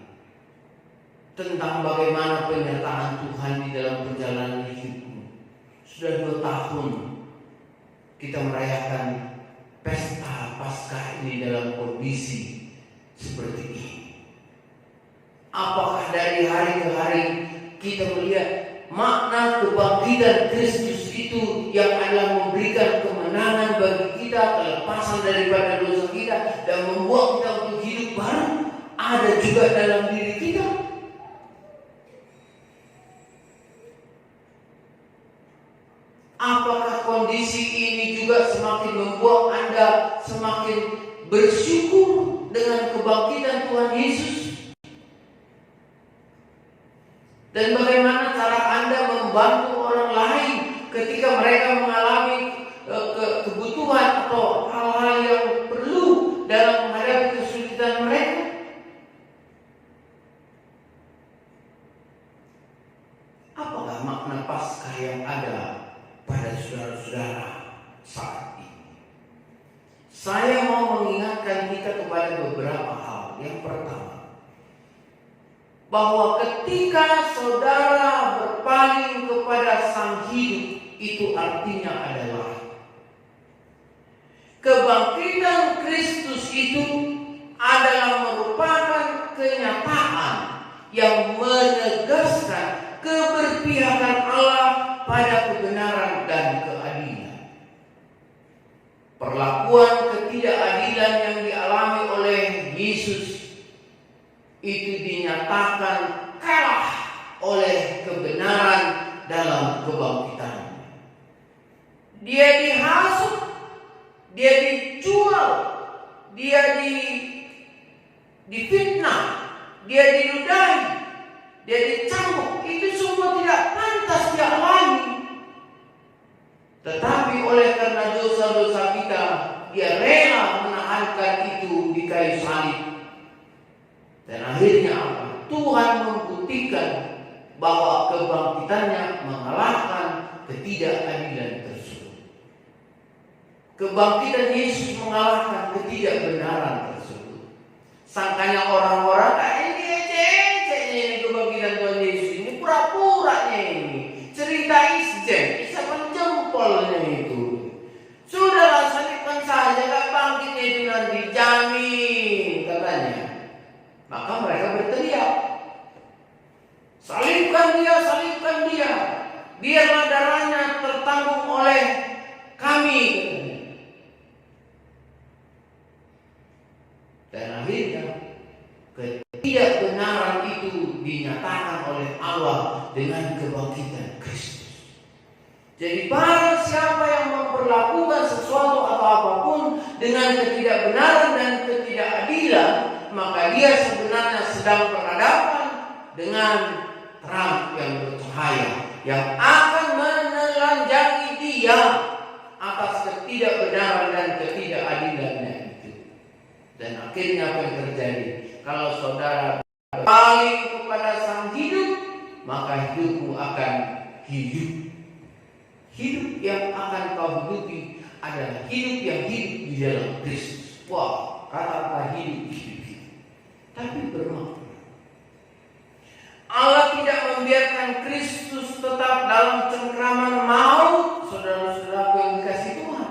Speaker 5: tentang bagaimana penyertaan Tuhan di dalam perjalanan hidupmu? Sudah 2 tahun kita merayakan pesta Paskah ini dalam kondisi seperti ini. Apakah dari hari ke hari kita melihat makna kebangkitan Kristus itu yang adalah memberikan kemenangan bagi kita, kelepasan daripada dosa kita, dan membuat kita untuk hidup baru ada juga dalam diri kita? Apakah kondisi ini juga semakin membuat Anda semakin bersyukur dengan kebangkitan Tuhan Yesus? Dan bagaimana cara Anda membantu orang lain ketika mereka mengalami kebutuhan atau hal-hal yang perlu dalam menghadapi kesulitan mereka? Apakah makna Paskah yang ada pada saudara-saudara saat ini? Saya mau mengingatkan kita kepada beberapa hal. Yang pertama, bahwa ketika saudara berpaling kepada Sang Hidup, itu artinya adalah kebangkitan Kristus itu adalah merupakan kenyataan yang menegaskan keberpihakan Allah pada kebenaran dan keadilan. Perlakuan ketidakadilan yang dialami oleh Yesus itu dinyatakan kalah oleh kebenaran dalam kebangkitannya. Dia dihasut, dia dijual, dia difitnah, dia diludahi, dia dicambuk. Itu semua tidak pantas dia alami. Tetapi oleh karena dosa-dosa kita, dia rela menahankan itu di kayu salib. Dan akhirnya apa? Tuhan membuktikan bahwa kebangkitannya mengalahkan ketidakadilan tersebut. Kebangkitan Yesus mengalahkan ketidakbenaran tersebut. Sangkanya orang-orang, ini ece-ecenya ini kebangkitan Tuhan Yesus, ini pura-puranya ini. Cerita isapan jempolnya itu. Sudahlah, salibkan saja, gak bangkitnya itu nanti, jamin katanya. Maka mereka berteriak, salibkan dia, biarlah darahnya tertanggung oleh kami. Dan akhirnya ketidakbenaran itu dinyatakan oleh Allah dengan kebangkitan Kristus. Jadi barang siapa yang memperlakukan sesuatu atau apapun dengan ketidakbenaran dan ketidakadilan, maka dia sebenarnya sedang berhadapan dengan terang yang bercahaya yang akan menelanjangi dia atas ketidakbenaran dan ketidakadilannya itu. Dan akhirnya apa yang terjadi? Kalau saudara berpaling kepada Sang Hidup, maka hidupmu akan hidup. Hidup yang akan kau hidupi adalah hidup yang hidup di dalam Kristus. Wah, kata-kata hidup. Tapi bermakna. Allah tidak membiarkan Kristus tetap dalam cengkraman maut, saudara-saudaraku yang dikasihi Tuhan.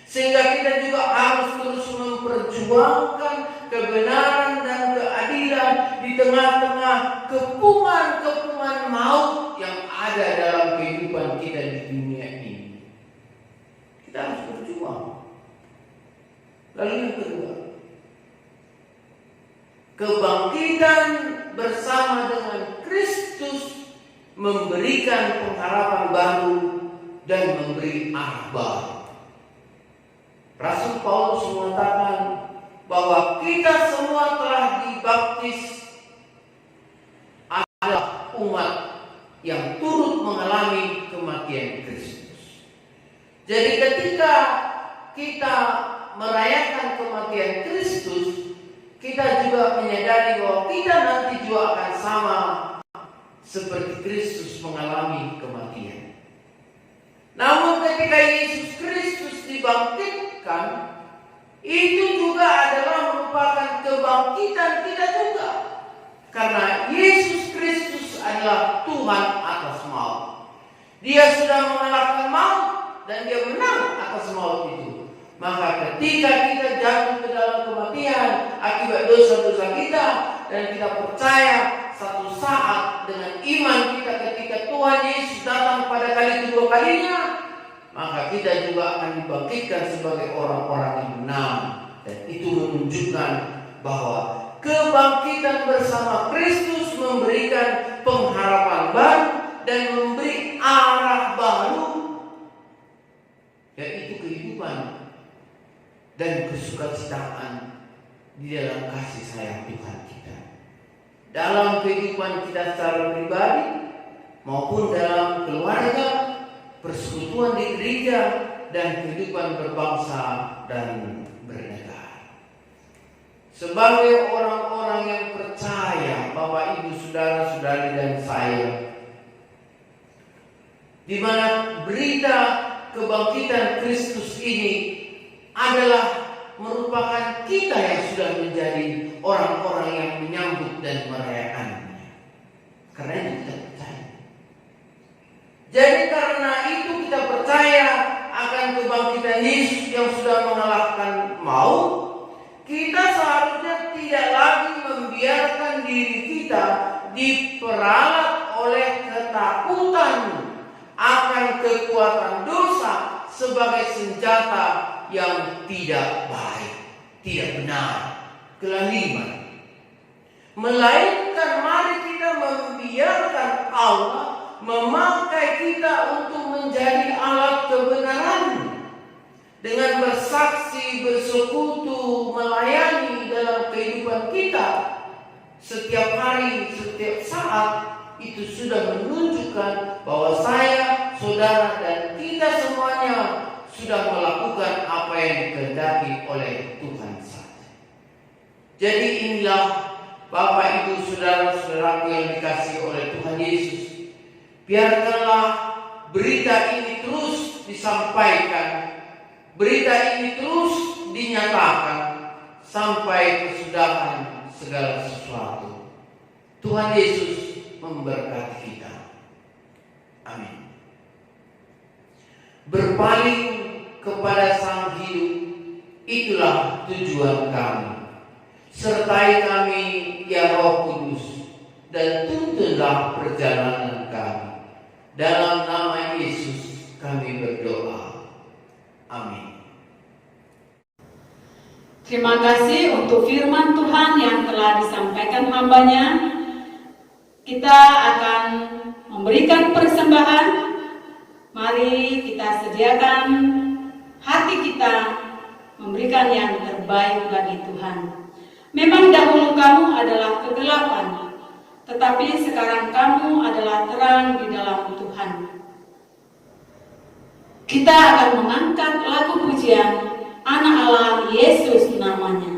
Speaker 5: Sehingga kita juga harus terus memperjuangkan kebenaran dan keadilan di tengah-tengah kepungan-kepungan maut yang ada dalam kehidupan kita di dunia ini. Kita harus berjuang. Lalu yang kedua, kebangkitan bersama dengan Kristus memberikan pengharapan baru dan memberi arah baru. Rasul Paulus mengatakan bahwa kita semua telah dibaptis adalah umat yang turut mengalami kematian Kristus. Jadi ketika kita merayakan kematian Kristus, kita juga menyadari bahwa kita nanti juga akan sama seperti Kristus mengalami kematian. Namun ketika Yesus Kristus dibangkitkan, itu juga adalah merupakan kebangkitan kita juga. Karena Yesus Kristus adalah Tuhan atas maut. Dia sudah mengalahkan maut dan dia menang atas maut itu. Maka ketika kita jatuh ke dalam kematian akibat dosa-dosa kita, dan kita percaya satu saat dengan iman kita ketika Tuhan Yesus datang pada kali kedua kalinya, maka kita juga akan dibangkitkan sebagai orang-orang yang menang. Dan itu menunjukkan bahwa kebangkitan bersama Kristus memberikan pengharapan baru dan memberi arah baru, yaitu kehidupan dan kesukacitaan di dalam kasih sayang Tuhan kita. Dalam kehidupan kita secara pribadi maupun dalam keluarga, persekutuan di gereja, dan kehidupan berbangsa dan bernegara. Sebagai orang-orang yang percaya, Bapak, Ibu, saudara-saudari dan saya, di mana berita kebangkitan Kristus ini adalah merupakan kita yang sudah menjadi orang-orang yang menyambut dan merayakannya. Karena itu kita percaya. Jadi karena itu kita percaya akan kebangkitan Yesus yang sudah mengalahkan maut. Kita seharusnya tidak lagi membiarkan diri kita diperalat oleh ketakutan akan kekuatan dosa sebagai senjata yang tidak baik, tidak benar, kelaliman. Melainkan mari kita membiarkan Allah memakai kita untuk menjadi alat kebenaran, dengan bersaksi, bersekutu, melayani dalam kehidupan kita setiap hari, setiap saat. Itu sudah menunjukkan bahwa saya, saudara, dan kita kita semuanya sudah melakukan apa yang dikehendaki oleh Tuhan saja. Jadi inilah Bapak, Ibu, saudara-saudaraku yang dikasihi oleh Tuhan Yesus. Biarkanlah berita ini terus disampaikan, berita ini terus dinyatakan sampai kesudahan segala sesuatu. Tuhan Yesus memberkati kita. Amin. Berpaling kepada Sang Hidup, itulah tujuan kami. Sertai kami ya Roh Kudus, dan tuntunlah perjalanan kami. Dalam nama Yesus kami berdoa. Amin.
Speaker 2: Terima kasih untuk firman Tuhan yang telah disampaikan hamba-Nya. Kita akan memberikan persembahan. Mari kita sediakan hati kita memberikan yang terbaik bagi Tuhan. Memang dahulu kamu adalah kegelapan, tetapi sekarang kamu adalah terang di dalam Tuhan. Kita akan mengangkat lagu pujian Anak Allah Yesus namanya.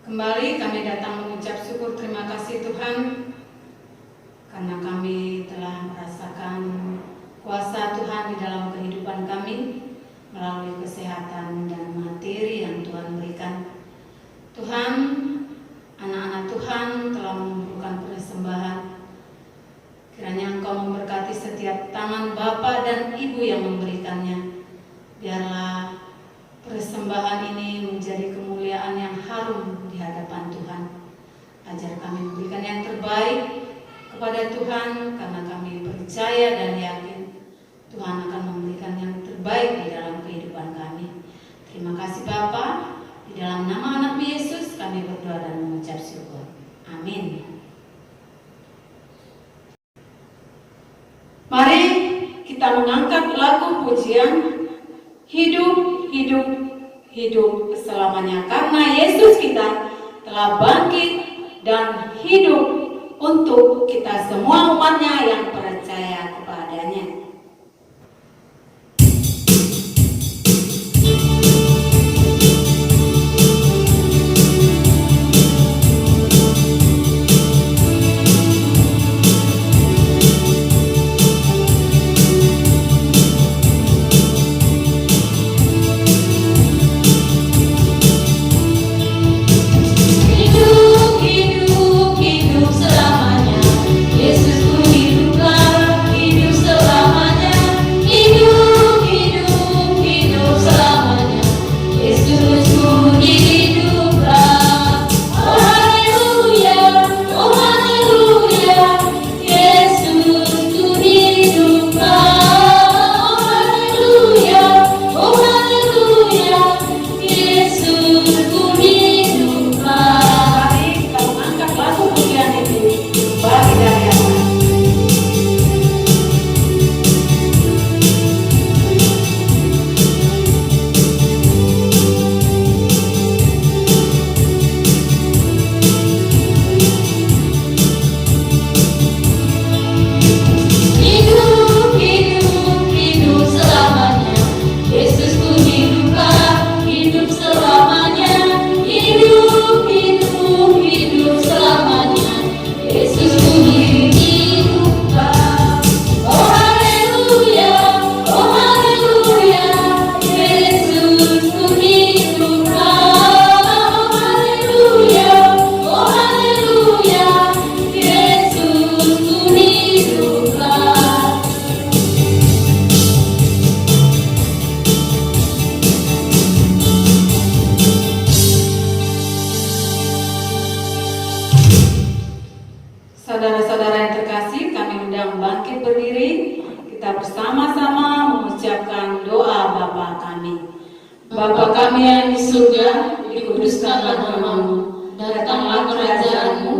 Speaker 2: Kembali kami datang mengucap syukur terima kasih Tuhan karena kami telah merasakan kuasa Tuhan di dalam kehidupan kami melalui kesehatan dan materi yang Tuhan berikan. Tuhan, anak-anak Tuhan telah mengumpulkan persembahan. Kiranya Engkau memberkati setiap tangan Bapa dan Ibu yang memberikannya. hadapan Tuhan. Ajar kami memberikan yang terbaik kepada Tuhan, karena kami percaya dan yakin Tuhan akan memberikan yang terbaik di dalam kehidupan kami. Terima kasih Bapa, di dalam nama anak Yesus kami berdoa dan mengucap syukur. Amin. Mari kita mengangkat lagu pujian Hidup, hidup, hidup selamanya, karena Yesus kita telah bangkit dan hidup untuk kita semua umatnya yang percaya kepadanya.
Speaker 4: Hidup, hidup, hidup selamanya. Yesus ku hidupkan, hidup selamanya. Hidup, hidup, hidup selamanya. Yesus ku hidupkan. Oh haleluya, oh haleluya. Yesus ku hidupkan. Oh haleluya, oh haleluya. Yesus ku hidupkan.
Speaker 2: Mari kita mengangkat lagu pujian itu bagi dari Allah.
Speaker 4: Hidup, hidup, hidup selamanya. Yesus ku hidupkan, hidup selamanya. Hidup, hidup, hidup selamanya. Yesus ku hidupkan. Oh haleluya, oh haleluya. Yesus ku hidupkan. Oh haleluya, oh haleluya. Yesus ku hidupkan.
Speaker 2: Saudara-saudara yang terkasih, kami undang bangkit berdiri. Kita bersama-sama mengucapkan doa Bapa kami.
Speaker 4: Bapa kami yang di surga, dikuduskanlah namamu, datanglah kerajaanmu,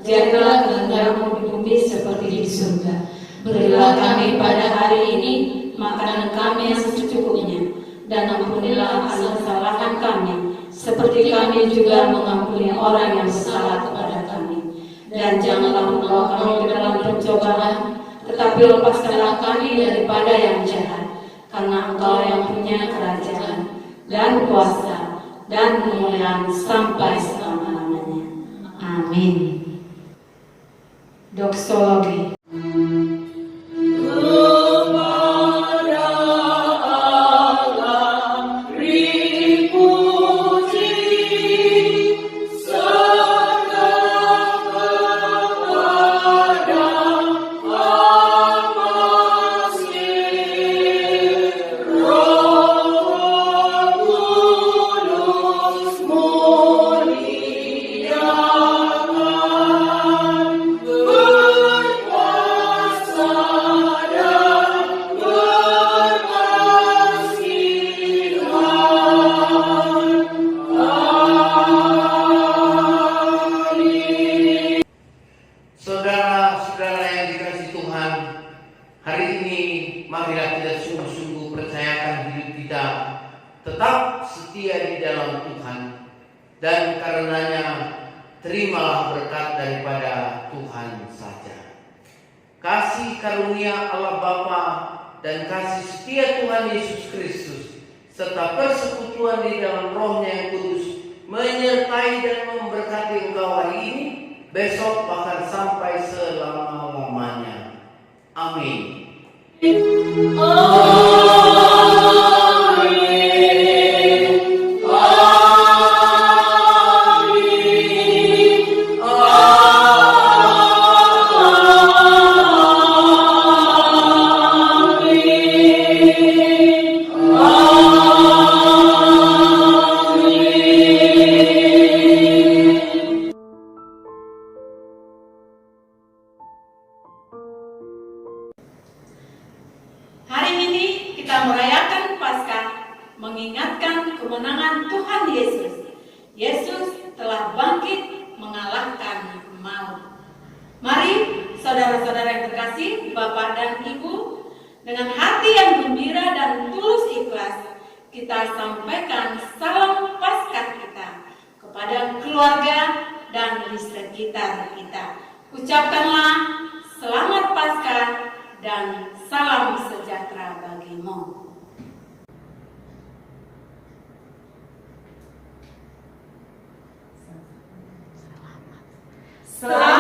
Speaker 4: jadilah kehendakmu di bumi seperti di surga. Berilah kami pada hari ini makanan kami yang secukupnya, dan ampunilah kesalahan kami, seperti kami juga mengampuni orang yang bersalah kepada kami. Dan janganlah membawa kami ke dalam pencobaan, tetapi lepaskanlah kami daripada yang jahat, karena Engkau yang punya kerajaan dan kuasa dan kemuliaan sampai selama-lamanya. Amin. Doksologi.
Speaker 5: Saudara-saudara yang dikasihi Tuhan, hari ini marilah kita sungguh-sungguh percayakan hidup kita tetap setia di dalam Tuhan, dan karenanya terimalah berkat daripada Tuhan saja. Kasih karunia Allah Bapa dan kasih setia Tuhan Yesus Kristus serta persekutuan di dalam Roh-Nya yang kudus menyertai dan memberkati engkau hari ini, besok, bahkan sampai selama-lamanya. Amin.
Speaker 2: firman Tuhan Yesus. Yesus telah bangkit mengalahkan maut. Mari saudara-saudara yang terkasih, Bapak dan Ibu, dengan hati yang gembira dan tulus ikhlas, kita sampaikan salam Paskah kita kepada keluarga dan di sekitar kita. Ucapkanlah selamat Paskah dan salam sejahtera bagimu. Selamat